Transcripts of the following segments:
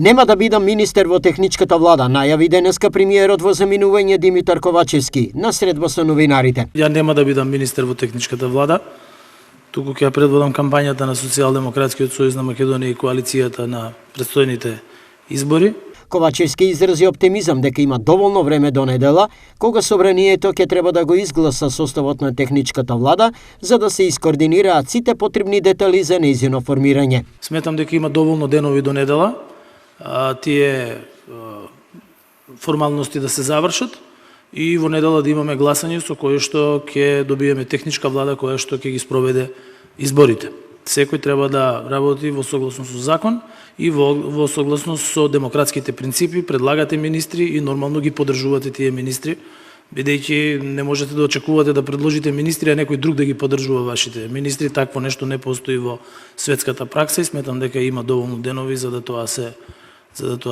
Нема да бидам министер во техничката влада, најави денеска премиерот во заминување Димитар Ковачевски на средба со новинарите. Ја нема да бидам министер во техничката влада, туку ќе ја предводам кампањата на Социјалдемократскиот сојуз на Македонија и коалицијата на предстојните избори. Ковачевски изрази оптимизам дека има доволно време до недела, кога собранието ќе треба да го изгласа составот на техничката влада, за да се искоординираат сите потребни детали за нејзино формирање. Сметам дека има доволно денови до недела, тие формалности да се завршат и во недела да имаме гласање со кое што ќе добиеме техничка влада која што ќе ги спроведе изборите. Секој треба да работи во согласност со закон и во согласност со демократските принципи, предлагате министри и нормално ги поддржувате тие министри, бидејќи не можете да очекувате да предложите министри, а некој друг да ги поддржува вашите министри. Такво нешто не постои во светската пракса и сметам дека има доволно денови за да тоа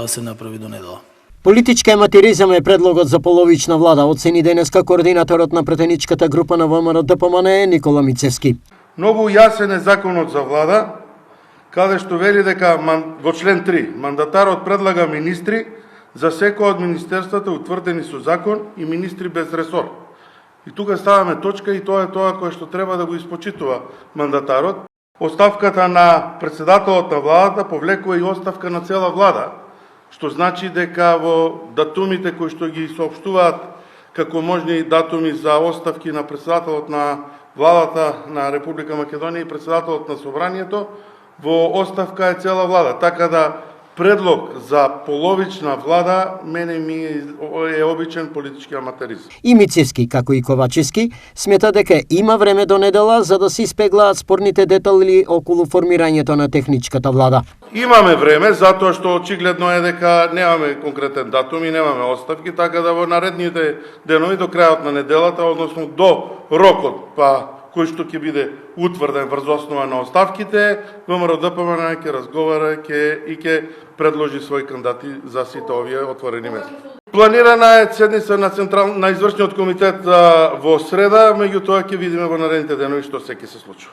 се направи до недела. Политички аматеризам е предлогот за половична влада, оцени денеска координаторот на претеничката група на ВМРО-ДПМНЕ Никола Мицевски. Многу јасен е законот за влада, каде што вели дека во член 3 мандатарот предлага министри за секој од министерствата утврдени со закон и министри без ресор. И тука ставаме точка и тоа е тоа кое што треба да го испочитува мандатарот. Оставката на председателот на владата повлекува и оставка на цела влада, што значи дека во датумите кои што ги соопштуваат како можни датуми за оставки на председателот на владата на Република Македонија и председателот на собранието, во оставка е цела влада. Така да предлог за половична влада мене ми е обичен политички аматеризм. И Мицевски, како и Ковачевски, смета дека има време до недела за да се испеглаат спорните детали околу формирањето на техничката влада. Имаме време, затоа што очигледно е дека немаме конкретен датум и немаме оставки, така да во наредните денови до крајот на неделата, односно до рокот, кој што ќе биде утврден врз основа на оставките, ВМРО-ДПМНЕ ќе разговара и ќе предложи своји кандидати за сите овие отворени места. Планирана е седница на извршниот комитет во среда, меѓутоа ќе видиме во наредните денови што се ќе се случи.